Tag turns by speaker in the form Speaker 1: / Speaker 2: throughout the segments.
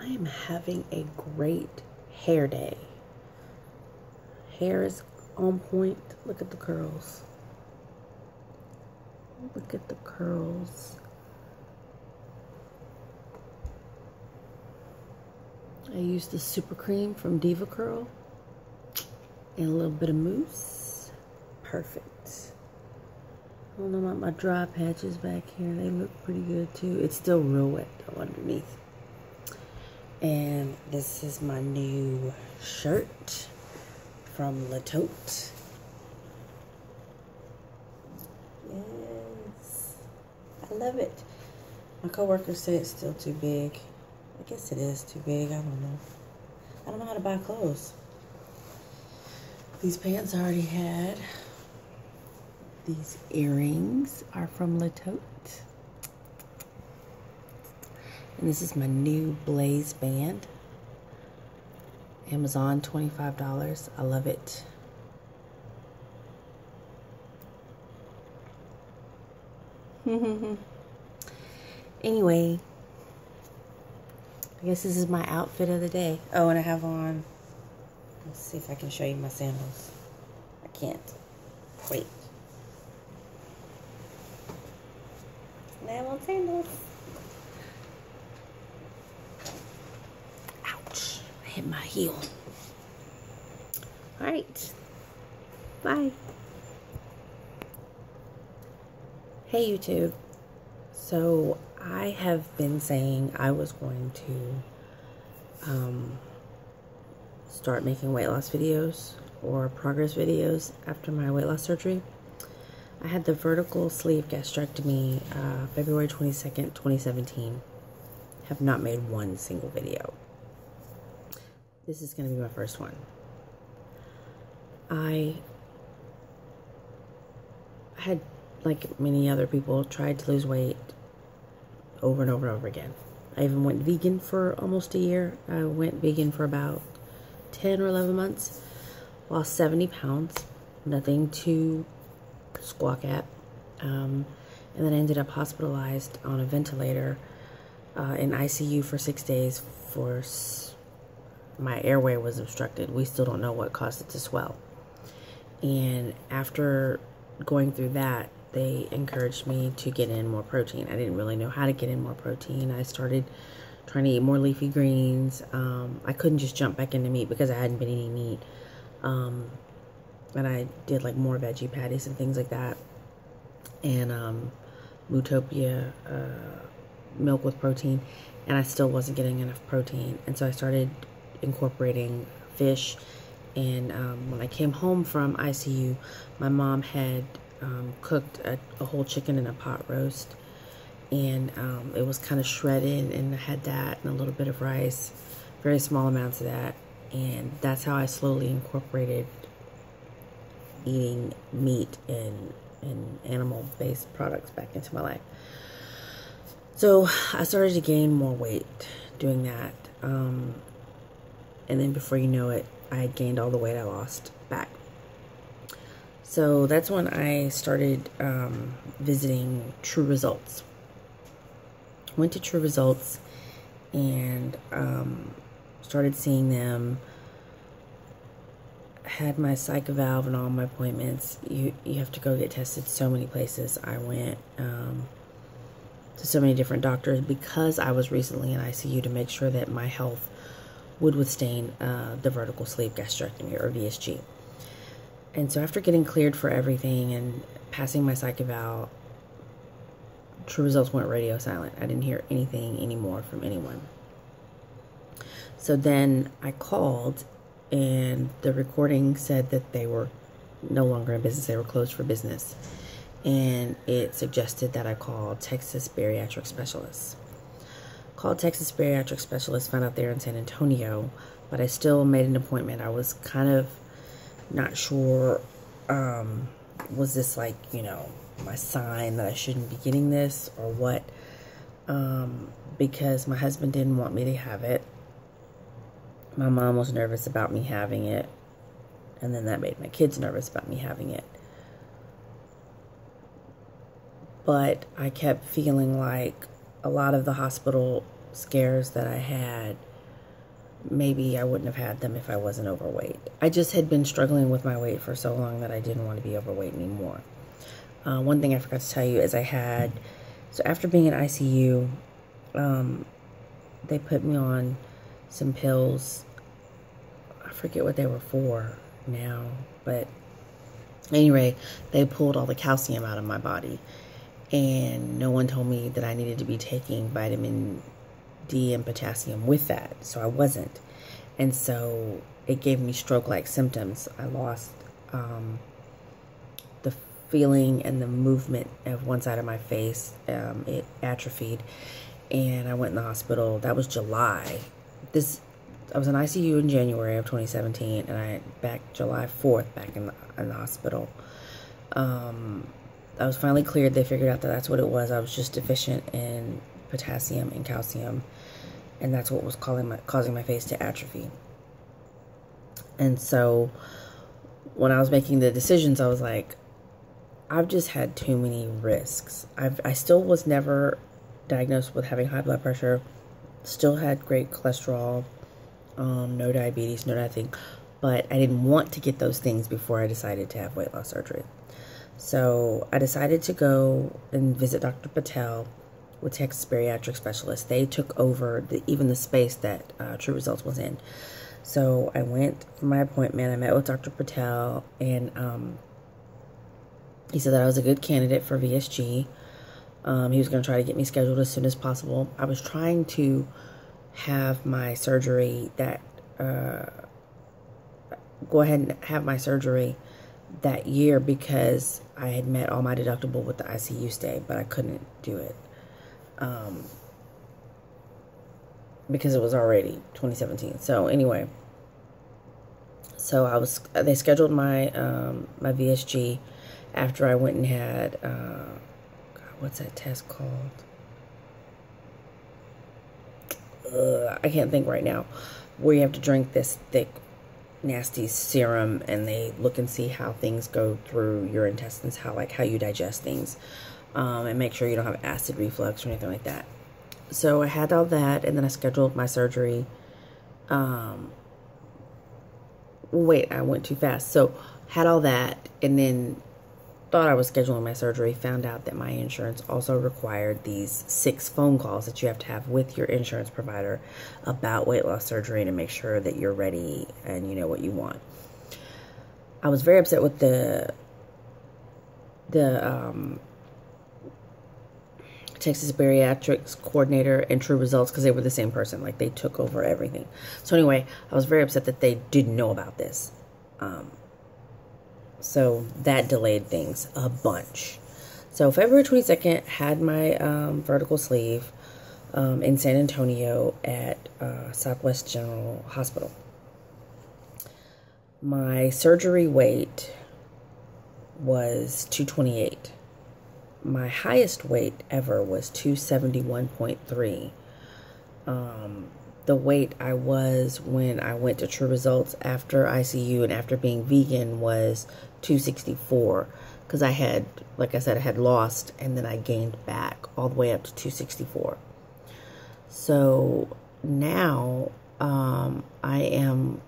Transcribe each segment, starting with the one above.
Speaker 1: I am having a great hair day. Hair is on point. Look at the curls. Look at the curls. I used the super cream from Diva Curl and a little bit of mousse. Perfect. I don't know about my dry patches back here. They look pretty good too. It's still real wet though underneath. And this is my new shirt from La Tote. Yes, I love it. My coworkers say it's still too big. I guess it is too big. I don't know. I don't know how to buy clothes. These pants I already had. These earrings are from La Tote. And this is my new Blaze band. Amazon, $25. I love it. Anyway, I guess this is my outfit of the day. Oh, and I have on, let's see if I can show you my sandals. I can't. Wait. Now I'm on sandals. Ouch. I hit my heel. Alright. Bye. Hey YouTube. So I have been saying I was going to start making weight loss videos or progress videos after my weight loss surgery. I had the vertical sleeve gastrectomy February 22nd, 2017. Have not made one single video. This is going to be my first one. I had, like many other people, tried to lose weight over and over and over again. I even went vegan for almost a year. I went vegan for about 10 or 11 months. Lost 70 pounds. Nothing to squawk at. And then I ended up hospitalized on a ventilator in ICU for 6 days for my airway was obstructed. We still don't know what caused it to swell. And after going through that, they encouraged me to get in more protein. I didn't really know how to get in more protein. I started trying to eat more leafy greens. I couldn't just jump back into meat because I hadn't been eating meat. And I did like more veggie patties and things like that. And Mootopia milk with protein. And I still wasn't getting enough protein. And so I started incorporating fish. And when I came home from ICU, my mom had cooked a whole chicken in a pot roast, and it was kind of shredded, and I had that and a little bit of rice, very small amounts of that, and that's how I slowly incorporated eating meat and animal-based products back into my life. So I started to gain more weight doing that, and then before you know it, I had gained all the weight I lost back. So that's when I started visiting True Results. Went to True Results and started seeing them. Had my psych valve and all my appointments. You have to go get tested so many places. I went to so many different doctors because I was recently in ICU to make sure that my health would withstand the vertical sleeve gastrectomy, or VSG. And so after getting cleared for everything and passing my psych eval, True Results went radio silent. I didn't hear anything anymore from anyone. So then I called, and the recording said that they were no longer in business. They were closed for business. And it suggested that I call Texas Bariatric Specialists. Called Texas Bariatric Specialists, found out they're in San Antonio, but I still made an appointment. I was kind of not sure, was this like, you know, my sign that I shouldn't be getting this or what, because my husband didn't want me to have it. My mom was nervous about me having it, and then that made my kids nervous about me having it. But I kept feeling like a lot of the hospital scares that I had maybe I wouldn't have had them if I wasn't overweight. I just had been struggling with my weight for so long that I didn't want to be overweight anymore. One thing I forgot to tell you is so after being in ICU, they put me on some pills. I forget what they were for now, but anyway, they pulled all the calcium out of my body, and no one told me that I needed to be taking vitamin D and potassium with that, so I wasn't. And so it gave me stroke-like symptoms. I lost the feeling and the movement of one side of my face. It atrophied, and I went in the hospital. That was July. I was in ICU in January of 2017, and back July 4th back in the hospital. I was finally cleared. They figured out that that's what it was. I was just deficient in potassium and calcium, and that's what was causing my face to atrophy. And so when I was making the decisions, I was like, I've just had too many risks. I still was never diagnosed with having high blood pressure, still had great cholesterol, no diabetes, no nothing, but I didn't want to get those things before I decided to have weight loss surgery. So I decided to go and visit Dr. Patel with Texas Bariatric Specialists. They took over even the space that True Results was in. So I went for my appointment. I met with Dr. Patel, and he said that I was a good candidate for VSG. He was going to try to get me scheduled as soon as possible. I was trying to have my surgery go ahead and have my surgery that year because I had met all my deductible with the ICU stay, but I couldn't do it because it was already 2017. So anyway, they scheduled my my VSG after I went and had what's that test called? I can't think right now. Where you have to drink this thick, nasty serum, and they look and see how things go through your intestines, how you digest things, and make sure you don't have acid reflux or anything like that. So I had all that, and then I scheduled my surgery. Wait, I went too fast. So had all that, and then thought I was scheduling my surgery, found out that my insurance also required these 6 phone calls that you have to have with your insurance provider about weight loss surgery to make sure that you're ready and you know what you want. I was very upset with the Texas Bariatrics coordinator and True Results because they were the same person. Like, they took over everything. So anyway, I was very upset that they didn't know about this. So that delayed things a bunch. So February 22nd, had my vertical sleeve in San Antonio at Southwest General Hospital. My surgery weight was 228. My highest weight ever was 271.3. The weight I was when I went to True Results after ICU and after being vegan was 264, because I had, like I said, I had lost and then I gained back all the way up to 264. So now I am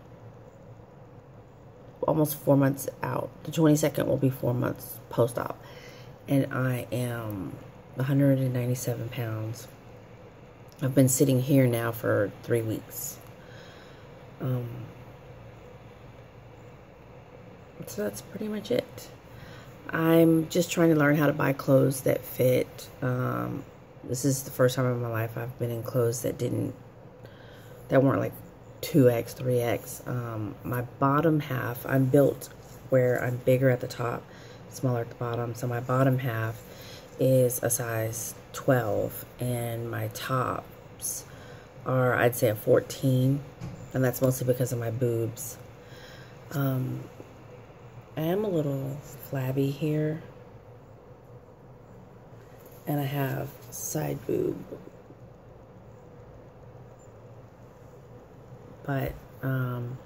Speaker 1: almost 4 months out. The 22nd will be 4 months post-op, and I am 197 pounds. I've been sitting here now for 3 weeks. So that's pretty much it. I'm just trying to learn how to buy clothes that fit. This is the first time in my life I've been in clothes that weren't like 2X, 3X. My bottom half, I'm built where I'm bigger at the top, smaller at the bottom. So my bottom half is a size 12, and my tops are, I'd say, a 14, and that's mostly because of my boobs. I am a little flabby here, and I have side boob, but other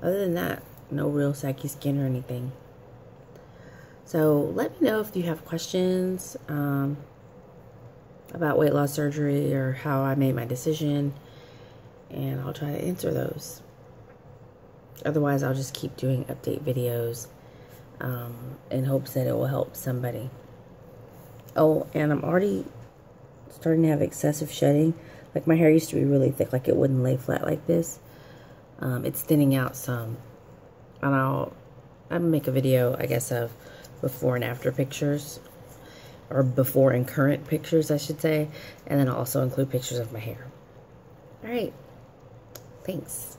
Speaker 1: than that, no real saggy skin or anything. So let me know if you have questions about weight loss surgery or how I made my decision. and I'll try to answer those. Otherwise, I'll just keep doing update videos in hopes that it will help somebody. Oh, and I'm already starting to have excessive shedding. Like, my hair used to be really thick, like it wouldn't lay flat like this. It's thinning out some. And I'll make a video, I guess, of before and after pictures. Or before and current pictures, I should say. And then I'll also include pictures of my hair. Alright. Thanks.